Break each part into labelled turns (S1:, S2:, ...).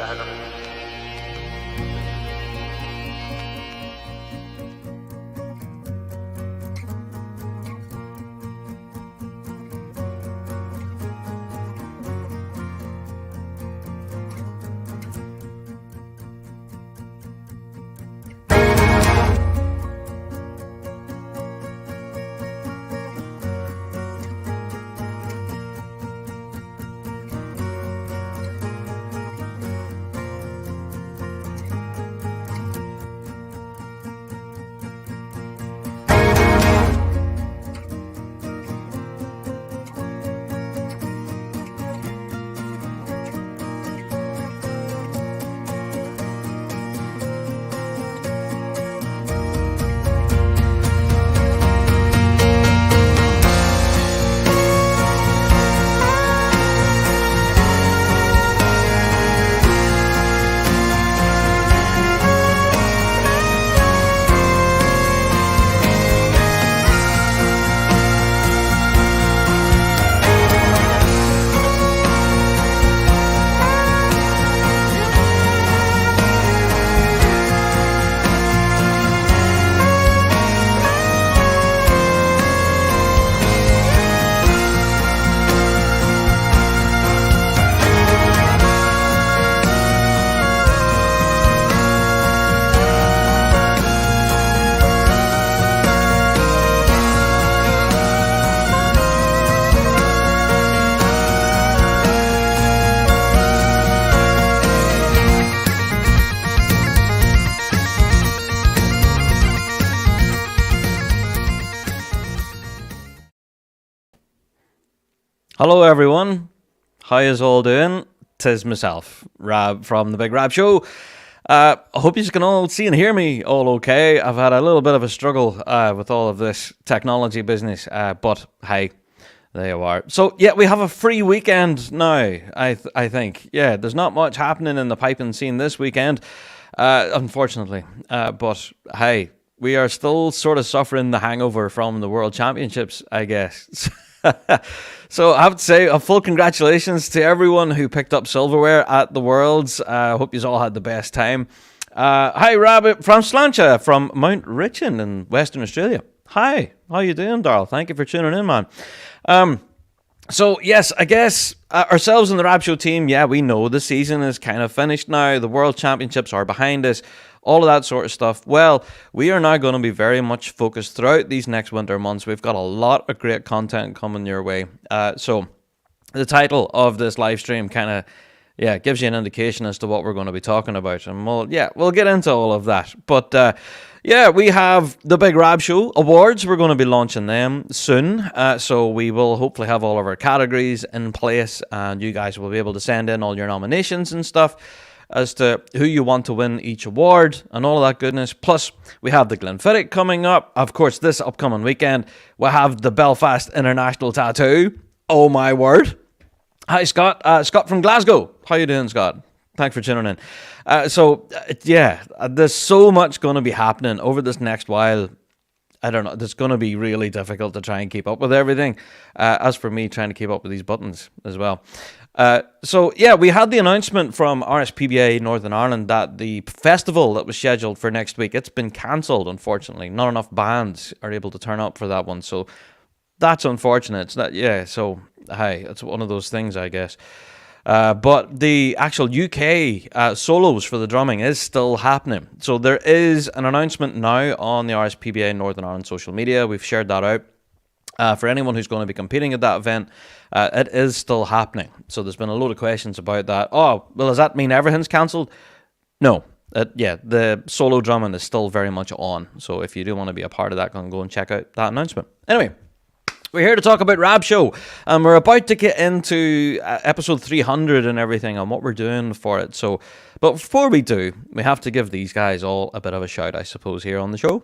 S1: Piano.
S2: Hello everyone, how is all doing? Tis myself, Rab from The Big Rab Show. I hope you can all see and hear me all okay. I've had a little bit of a struggle with all of this technology business, but hey, there you are. So yeah, we have a free weekend now, I think. Yeah, there's not much happening in the piping scene this weekend, unfortunately. But hey, we are still sort of suffering the hangover from the World Championships, I guess. So I have to say a full congratulations to everyone who picked up silverware at the Worlds. I hope you all had the best time. Hi, Rabbit from Slancha from Mount Richmond in Western Australia. Hi, how you doing, Darrell? Thank you for tuning in, man. So yes, I guess ourselves and the Rab Show team, yeah, we know the season is kind of finished now. The World Championships are behind us. All of that sort of stuff. Well, we are now going to be very much focused throughout these next winter months. We've got a lot of great content coming your way. So the title of this live stream kind of, gives you an indication as to what we're going to be talking about. And we'll get into all of that. But we have the Big Rab Show Awards. We're going to be launching them soon. So we will hopefully have all of our categories in place. And you guys will be able to send in all your nominations and stuff as to who you want to win each award and all of that goodness. Plus, we have the Glenfiddich coming up. Of course, this upcoming weekend, we have the Belfast International Tattoo. Oh my word. Hi, Scott. Scott from Glasgow. How you doing, Scott? Thanks for tuning in. There's so much going to be happening over this next while. I don't know. It's going to be really difficult to try and keep up with everything. As for me, trying to keep up with these buttons as well. We had the announcement from RSPBA Northern Ireland that the festival that was scheduled for next week, it's been cancelled, unfortunately. Not enough bands are able to turn up for that one. So that's unfortunate. It's one of those things, I guess. But the actual UK solos for the drumming is still happening. So there is an announcement now on the RSPBA Northern Ireland social media. We've shared that out. For anyone who's going to be competing at that event, it is still happening. So there's been a load of questions about that. Oh, well, does that mean everything's cancelled? No. The solo drumming is still very much on. So if you do want to be a part of that, go and check out that announcement. Anyway, we're here to talk about Rab Show, and we're about to get into episode 300 and everything and what we're doing for it. But before we do, we have to give these guys all a bit of a shout, I suppose, here on the show.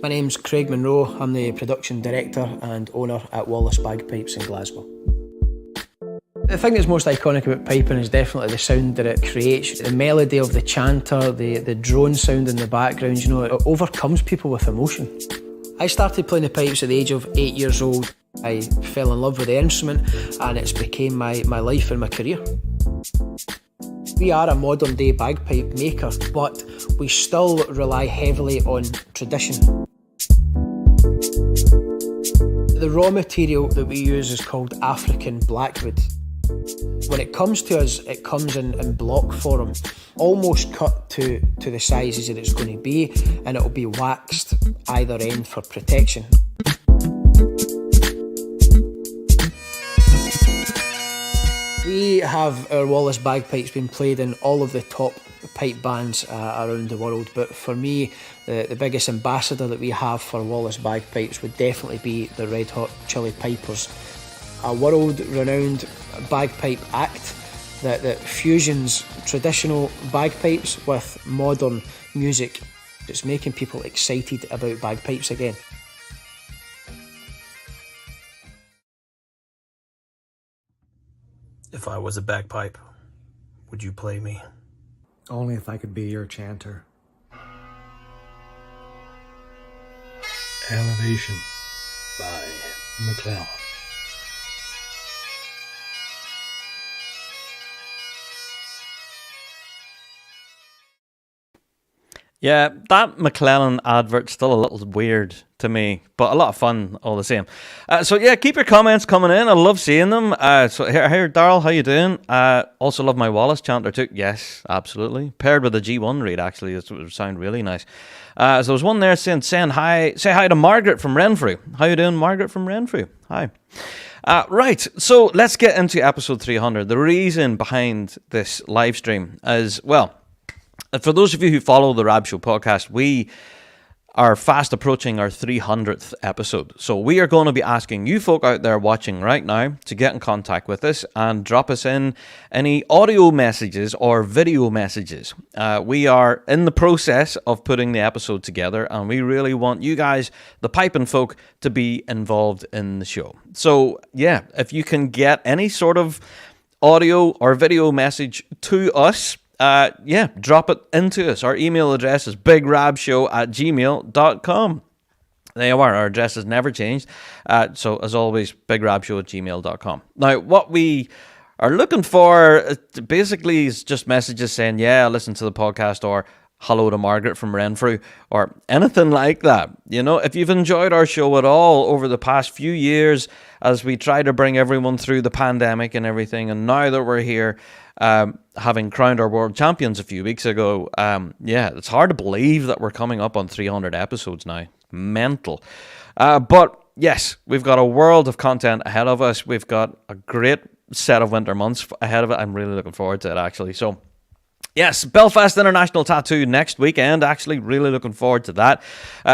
S1: My name's Craig Monroe. I'm the production director and owner at Wallace Bagpipes in Glasgow. The thing that's most iconic about piping is definitely the sound that it creates. The melody of the chanter, the drone sound in the background, you know, it overcomes people with emotion. I started playing the pipes at the age of 8 years old. I fell in love with the instrument and it's became my life and my career. We are a modern day bagpipe maker, but we still rely heavily on tradition. The raw material that we use is called African blackwood. When it comes to us, it comes in block form, almost cut to the sizes that it's going to be, and it'll be waxed either end for protection. We have our Wallace bagpipes being played in all of the top pipe bands around the world, but for me, the biggest ambassador that we have for Wallace bagpipes would definitely be the Red Hot Chili Pipers, a world-renowned bagpipe act that fusions traditional bagpipes with modern music. It's making people excited about bagpipes again.
S3: If I was a bagpipe, would you play me?
S4: Only if I could be your chanter.
S5: Elevation by McClellan.
S2: Yeah, that McClellan advert's still a little weird to me, but a lot of fun all the same. So yeah, keep your comments coming in. I love seeing them. So here, Darryl, how you doing? Also love my Wallace chanter too. Yes, absolutely. Paired with a G1 reed, actually, it would sound really nice. So there's one there saying hi. Say hi to Margaret from Renfrew. How you doing, Margaret from Renfrew? Hi. Right, so let's get into episode 300. The reason behind this live stream is, well, for those of you who follow the Rab Show podcast, we are fast approaching our 300th episode. So we are going to be asking you folk out there watching right now to get in contact with us and drop us in any audio messages or video messages. We are in the process of putting the episode together, and we really want you guys, the piping folk, to be involved in the show. So yeah, if you can get any sort of audio or video message to us, drop it into us. Our email address is bigrabshow@gmail.com. There you are. Our address has never changed. So as always, bigrabshow@gmail.com. Now, what we are looking for basically is just messages saying, yeah, listen to the podcast, or hello to Margaret from Renfrew, or anything like that. You know, if you've enjoyed our show at all over the past few years as we try to bring everyone through the pandemic and everything, and now that we're here, having crowned our world champions a few weeks ago, it's hard to believe that we're coming up on 300 episodes now. Mental. But yes, we've got a world of content ahead of us. We've got a great set of winter months ahead of it. I'm really looking forward to it, actually. So yes, Belfast International Tattoo next weekend. Actually, really looking forward to that.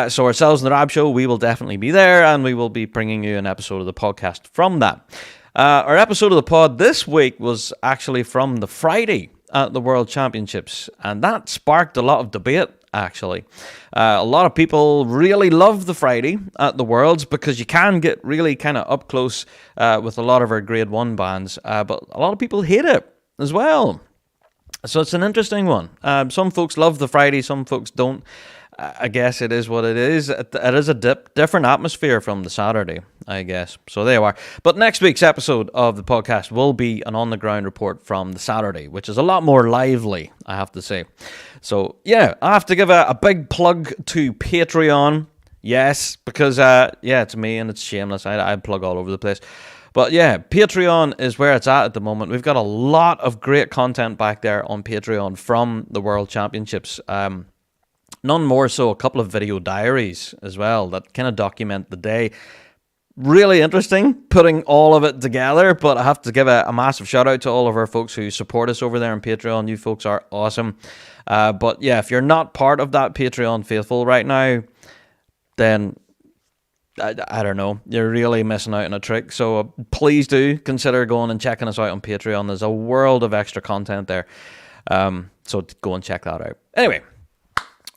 S2: So ourselves and the Rab Show, we will definitely be there, and we will be bringing you an episode of the podcast from that. Our episode of the pod this week was actually from the Friday at the World Championships, and that sparked a lot of debate, actually. A lot of people really love the Friday at the Worlds because you can get really kind of up close with a lot of our Grade 1 bands, but a lot of people hate it as well. So it's an interesting one. Some folks love the Friday, some folks don't. I guess it is what it is. It is a different atmosphere from the Saturday, I guess. So there you are. But next week's episode of the podcast will be an on-the-ground report from the Saturday, which is a lot more lively, I have to say. So yeah, I have to give a big plug to Patreon. Yes, because it's me and it's shameless. I plug all over the place. But yeah, Patreon is where it's at the moment. We've got a lot of great content back there on Patreon from the World Championships. None more so a couple of video diaries as well that kind of document the day. Really interesting putting all of it together, but I have to give a massive shout out to all of our folks who support us over there on Patreon. You folks are awesome. But yeah, if you're not part of that Patreon faithful right now, then I don't know, you're really missing out on a trick. So please do consider going and checking us out on Patreon. There's a world of extra content there. So go and check that out. Anyway,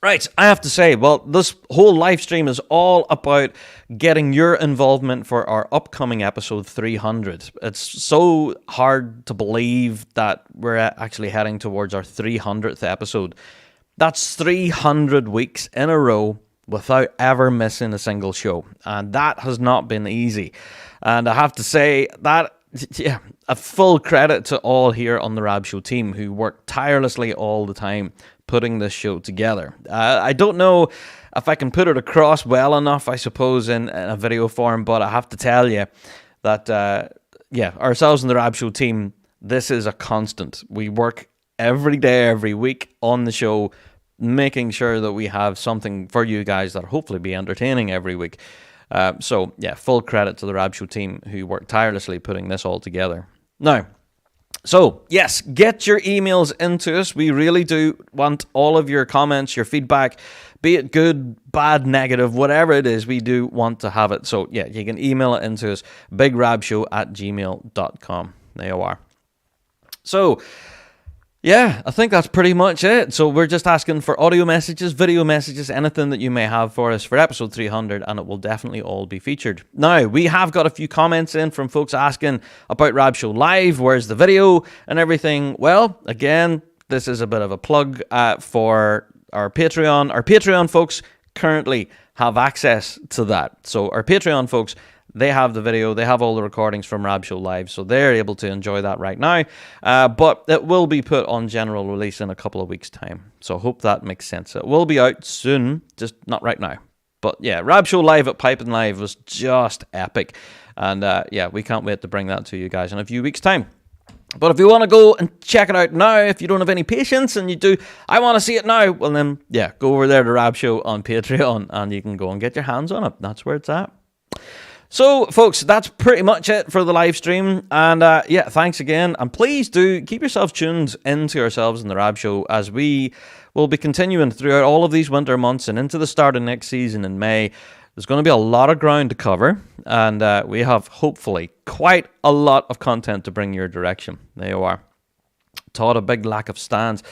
S2: Right, I have to say, well, this whole live stream is all about getting your involvement for our upcoming episode 300. It's so hard to believe that we're actually heading towards our 300th episode. That's 300 weeks in a row without ever missing a single show, and that has not been easy. And I have to say that, yeah, a full credit to all here on the Rab Show team who work tirelessly all the time putting this show together. I don't know if I can put it across well enough, I suppose, in a video form, but I have to tell you that, yeah, ourselves and the Rab Show team, this is a constant. We work every day, every week on the show, making sure that we have something for you guys that hopefully be entertaining every week. So, yeah, full credit to the Rab Show team who work tirelessly putting this all together. Now, so, yes, get your emails into us. We really do want all of your comments, your feedback, be it good, bad, negative, whatever it is, we do want to have it. So, yeah, you can email it into us, bigrabshow@gmail.com. There you are. So, yeah, I think that's pretty much it. So we're just asking for audio messages, video messages, anything that you may have for us for episode 300, and it will definitely all be featured. Now, we have got a few comments in from folks asking about Rab Show Live, where's the video and everything. Well, again, this is a bit of a plug for our Patreon. Our Patreon folks currently have access to that. So our Patreon folks, they have the video, they have all the recordings from Rab Show Live, so they're able to enjoy that right now. But it will be put on general release in a couple of weeks' time. So I hope that makes sense. It will be out soon, just not right now. But yeah, Rab Show Live at Piping Live was just epic. And yeah, we can't wait to bring that to you guys in a few weeks' time. But if you want to go and check it out now, if you don't have any patience and you do, I want to see it now, well then, yeah, go over there to Rab Show on Patreon and you can go and get your hands on it. That's where it's at. So, folks, that's pretty much it for the live stream. And, yeah, thanks again. And please do keep yourselves tuned into ourselves in the Rab Show as we will be continuing throughout all of these winter months and into the start of next season in May. There's going to be a lot of ground to cover. And we have, hopefully, quite a lot of content to bring your direction. There you are. Todd, a big lack of stands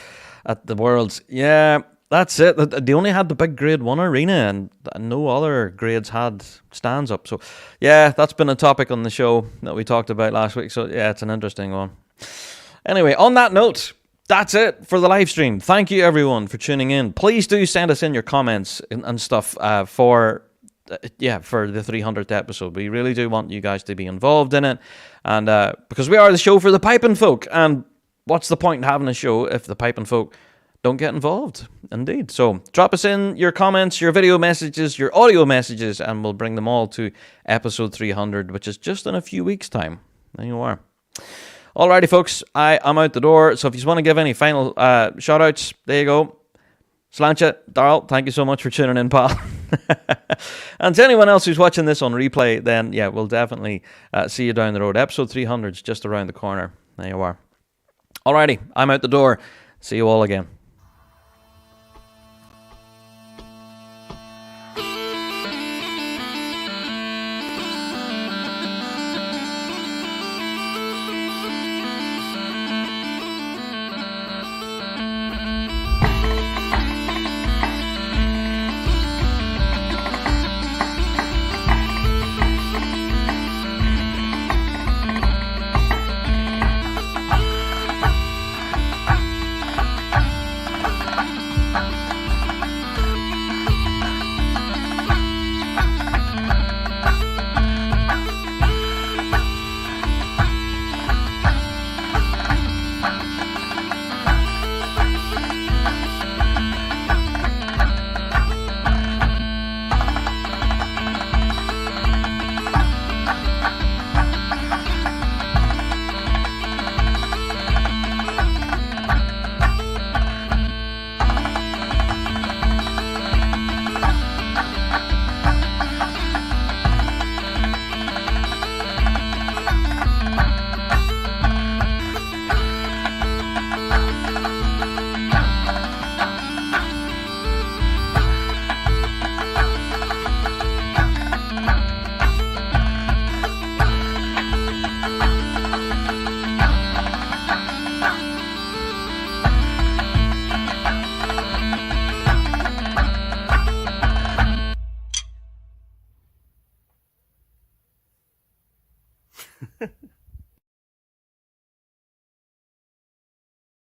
S2: at the Worlds. Yeah, that's it. They only had the big Grade 1 arena and no other grades had stands up. So, yeah, that's been a topic on the show that we talked about last week. So, yeah, it's an interesting one. Anyway, on that note, that's it for the live stream. Thank you, everyone, for tuning in. Please do send us in your comments and stuff for the 300th episode. We really do want you guys to be involved in it. And because we are the show for the piping folk. And what's the point in having a show if the piping folk don't get involved? Indeed. So drop us in your comments, your video messages, your audio messages, and we'll bring them all to episode 300, which is just in a few weeks' time. There you are. Alrighty, folks, I am out the door. So if you want to give any final shout-outs, there you go. Sláinte, Darryl, thank you so much for tuning in, pal. And to anyone else who's watching this on replay, then, yeah, we'll definitely see you down the road. Episode 300 is just around the corner. There you are. Alrighty, I'm out the door. See you all again.